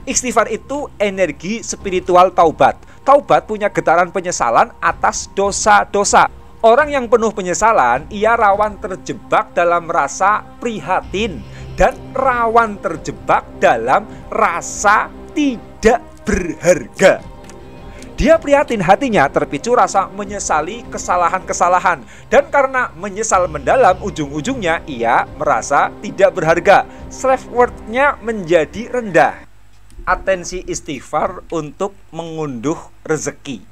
Istighfar itu energi spiritual taubat. Taubat punya getaran penyesalan atas dosa-dosa. Orang yang penuh penyesalan, ia rawan terjebak dalam rasa prihatin dan rawan terjebak dalam rasa tidak berharga. Dia prihatin, hatinya terpicu rasa menyesali kesalahan-kesalahan. Dan karena menyesal mendalam, ujung-ujungnya ia merasa tidak berharga. Self-worth-nya menjadi rendah. Atensi istighfar untuk mengunduh rezeki.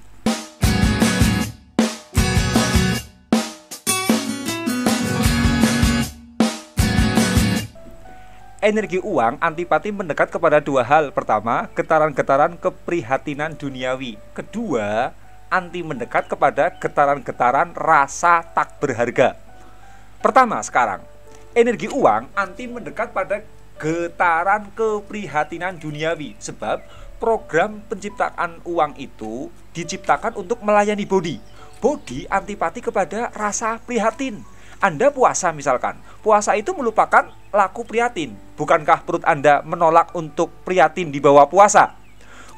Energi uang antipati mendekat kepada dua hal. Pertama, getaran-getaran keprihatinan duniawi. Kedua, anti mendekat kepada getaran-getaran rasa tak berharga. Pertama sekarang, energi uang anti mendekat pada getaran keprihatinan duniawi. Sebab program penciptaan uang itu diciptakan untuk melayani body. Body antipati kepada rasa prihatin. Anda puasa misalkan, puasa itu melupakan laku prihatin. Bukankah perut Anda menolak untuk prihatin di bawah puasa?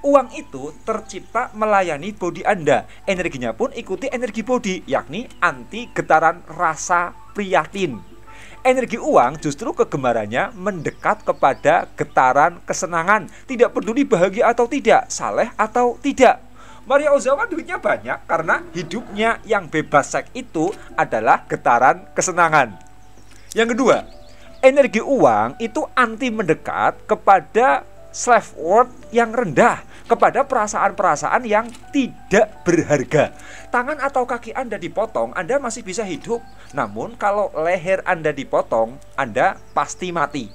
Uang itu tercipta melayani body Anda. Energinya pun ikuti energi body, yakni anti getaran rasa prihatin. Energi uang justru kegemarannya mendekat kepada getaran kesenangan. Tidak peduli bahagia atau tidak, saleh atau tidak. Maria Ozawa duitnya banyak karena hidupnya yang bebas seks itu adalah getaran kesenangan. Yang kedua, energi uang itu anti mendekat kepada self-worth yang rendah, kepada perasaan-perasaan yang tidak berharga. Tangan atau kaki Anda dipotong, Anda masih bisa hidup. Namun kalau leher Anda dipotong, Anda pasti mati.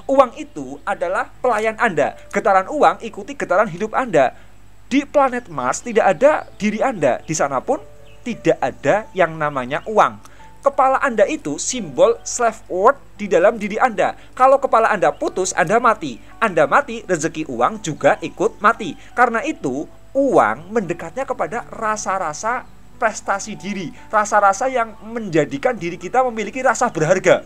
Uang itu adalah pelayan Anda. Getaran uang ikuti getaran hidup Anda. Di planet Mars tidak ada diri Anda. Di sana pun tidak ada yang namanya uang. Kepala Anda itu simbol self-worth di dalam diri Anda. Kalau kepala Anda putus, Anda mati. Anda mati, rezeki uang juga ikut mati. Karena itu, uang mendekatnya kepada rasa-rasa prestasi diri. Rasa-rasa yang menjadikan diri kita memiliki rasa berharga.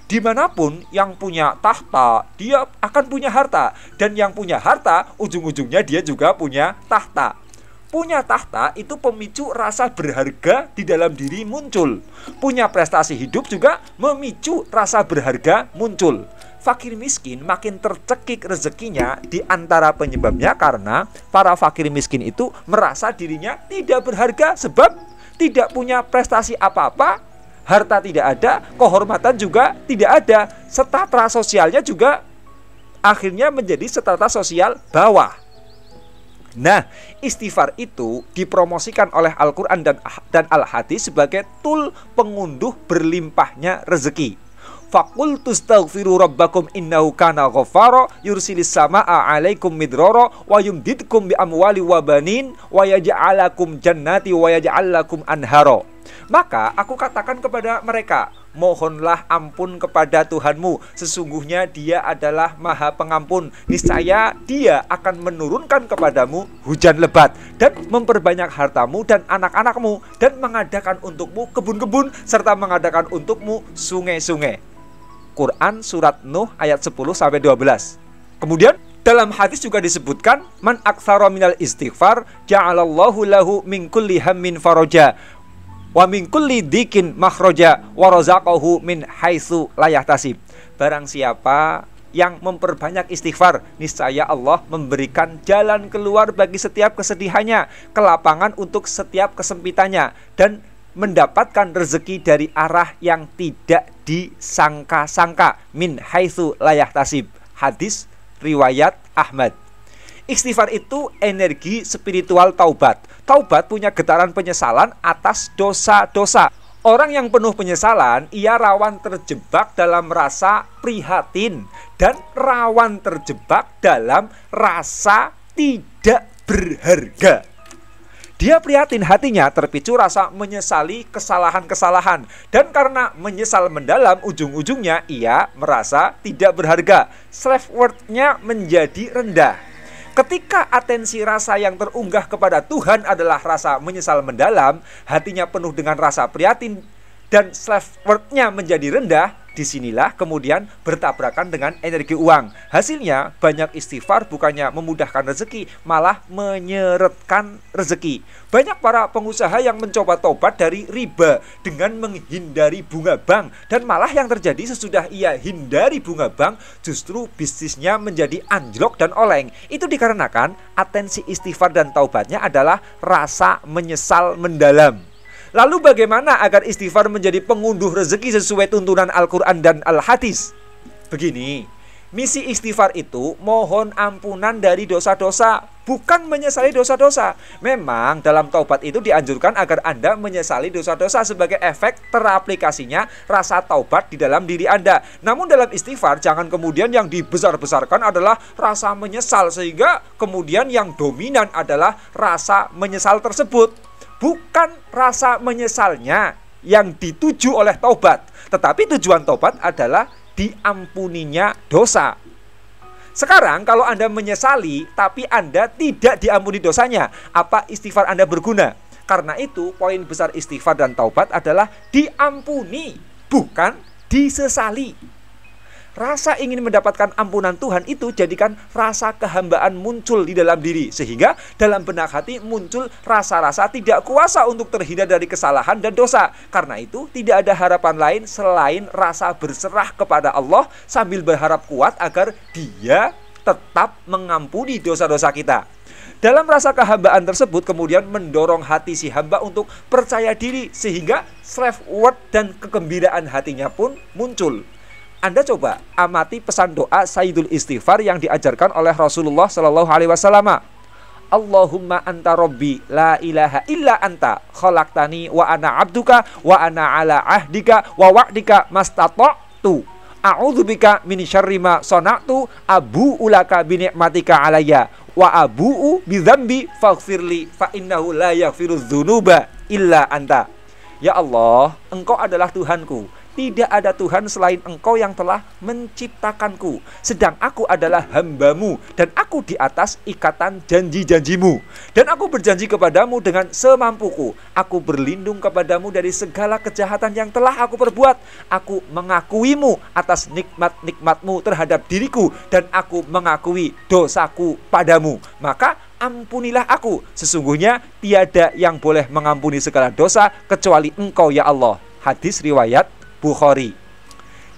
Dimanapun yang punya tahta, dia akan punya harta. Dan yang punya harta, ujung-ujungnya dia juga punya tahta. Punya tahta itu pemicu rasa berharga di dalam diri muncul. Punya prestasi hidup juga memicu rasa berharga muncul. Fakir miskin makin tercekik rezekinya, di antara penyebabnya karena para fakir miskin itu merasa dirinya tidak berharga sebab tidak punya prestasi apa-apa. Harta tidak ada, kehormatan juga tidak ada, strata sosialnya juga akhirnya menjadi strata sosial bawah. Nah, istighfar itu dipromosikan oleh Al-Quran dan Al-Hadis sebagai tool pengunduh berlimpahnya rezeki. Faqul tustaghfiru rabbakum innahu kana ghaffara yursilis samaa 'alaikum midrara wa yumdidkum bi amwali wa banin wa yaj'alakum jannati wa yaj'alakum anhara. Maka aku katakan kepada mereka, mohonlah ampun kepada Tuhanmu, sesungguhnya Dia adalah Maha Pengampun. Niscaya Dia akan menurunkan kepadamu hujan lebat dan memperbanyak hartamu dan anak-anakmu dan mengadakan untukmu kebun-kebun serta mengadakan untukmu sungai-sungai. Quran surat Nuh ayat 10-12. Kemudian dalam hadis juga disebutkan, man aktsara minal istighfar ja'alallahu lahu min kulli hammin faraja wa min kulli dikin makhraja wa razaqahu min haitsu la yahtasib. Barang siapa yang memperbanyak istighfar, niscaya Allah memberikan jalan keluar bagi setiap kesedihannya, kelapangan untuk setiap kesempitannya, dan mendapatkan rezeki dari arah yang tidak disangka-sangka. Min haitsu la yahtasib. Hadis riwayat Ahmad. Istighfar itu energi spiritual taubat. Taubat punya getaran penyesalan atas dosa-dosa. Orang yang penuh penyesalan, ia rawan terjebak dalam rasa prihatin dan rawan terjebak dalam rasa tidak berharga. Dia prihatin, hatinya terpicu rasa menyesali kesalahan-kesalahan. Dan karena menyesal mendalam, ujung-ujungnya ia merasa tidak berharga. Self-worth-nya menjadi rendah. Ketika atensi rasa yang terunggah kepada Tuhan adalah rasa menyesal mendalam, hatinya penuh dengan rasa prihatin dan self-worth-nya menjadi rendah, Disinilah kemudian bertabrakan dengan energi uang. Hasilnya banyak istighfar bukannya memudahkan rezeki, malah menyeretkan rezeki. Banyak para pengusaha yang mencoba tobat dari riba dengan menghindari bunga bank, dan malah yang terjadi sesudah ia hindari bunga bank, justru bisnisnya menjadi anjlok dan oleng. Itu dikarenakan atensi istighfar dan taubatnya adalah rasa menyesal mendalam. Lalu bagaimana agar istighfar menjadi pengunduh rezeki sesuai tuntunan Al-Quran dan Al-Hadis? Begini, misi istighfar itu mohon ampunan dari dosa-dosa, bukan menyesali dosa-dosa. Memang dalam taubat itu dianjurkan agar Anda menyesali dosa-dosa sebagai efek teraplikasinya rasa taubat di dalam diri Anda. Namun dalam istighfar jangan kemudian yang dibesar-besarkan adalah rasa menyesal, sehingga kemudian yang dominan adalah rasa menyesal tersebut. Bukan rasa menyesalnya yang dituju oleh taubat, tetapi tujuan taubat adalah diampuninya dosa. Sekarang kalau Anda menyesali tapi Anda tidak diampuni dosanya, apa istighfar Anda berguna? Karena itu poin besar istighfar dan taubat adalah diampuni, bukan disesali. Rasa ingin mendapatkan ampunan Tuhan itu jadikan rasa kehambaan muncul di dalam diri, sehingga dalam benak hati muncul rasa-rasa tidak kuasa untuk terhindar dari kesalahan dan dosa. Karena itu tidak ada harapan lain selain rasa berserah kepada Allah sambil berharap kuat agar Dia tetap mengampuni dosa-dosa kita. Dalam rasa kehambaan tersebut kemudian mendorong hati si hamba untuk percaya diri, sehingga self-worth dan kegembiraan hatinya pun muncul. Anda coba amati pesan doa Sayyidul Istighfar yang diajarkan oleh Rasulullah Shallallahu Alaihi Wasallam. Allahumma anta robbi la ilaha illa anta khalaqtani wa ana abduka wa ana ala ahdika wa wa'dika mastata'tu a'udzubika min syarri ma sana'tu abu'u laka bi ni'matika alayya wa abu'u bi dzambi faghfirli fa innahu la yaghfiru dzunuba illa anta. Ya Allah, Engkau adalah Tuhanku. Tidak ada Tuhan selain Engkau yang telah menciptakanku, sedang aku adalah hamba-Mu, dan aku di atas ikatan janji-janji-Mu. Dan aku berjanji kepadamu dengan semampuku. Aku berlindung kepadamu dari segala kejahatan yang telah aku perbuat. Aku mengakuimu atas nikmat-nikmat-Mu terhadap diriku, dan aku mengakui dosaku padamu. Maka ampunilah aku. Sesungguhnya tiada yang boleh mengampuni segala dosa kecuali Engkau ya Allah. Hadis riwayat Bukhari.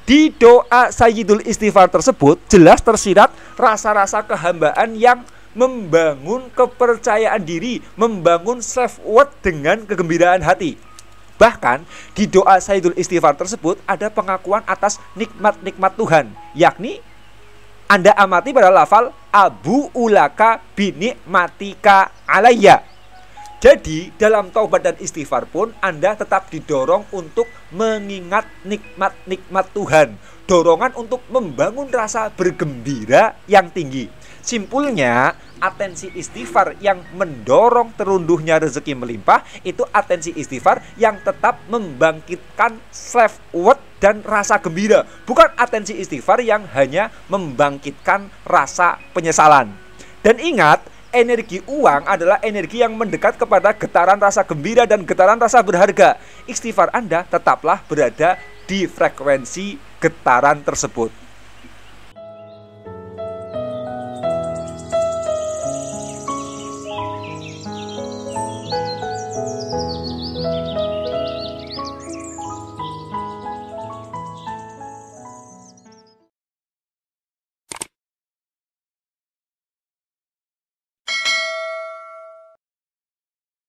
Di doa Sayyidul Istighfar tersebut jelas tersirat rasa-rasa kehambaan yang membangun kepercayaan diri, membangun self-worth dengan kegembiraan hati. Bahkan di doa Sayyidul Istighfar tersebut ada pengakuan atas nikmat-nikmat Tuhan, yakni Anda amati pada lafal Abu ulaka binikmatika alayya. Jadi dalam taubat dan istighfar pun Anda tetap didorong untuk mengingat nikmat-nikmat Tuhan. Dorongan untuk membangun rasa bergembira yang tinggi. Simpulnya, atensi istighfar yang mendorong terunduhnya rezeki melimpah itu atensi istighfar yang tetap membangkitkan self-worth dan rasa gembira. Bukan atensi istighfar yang hanya membangkitkan rasa penyesalan. Dan ingat, energi uang adalah energi yang mendekat kepada getaran rasa gembira dan getaran rasa berharga. Istighfar Anda tetaplah berada di frekuensi getaran tersebut.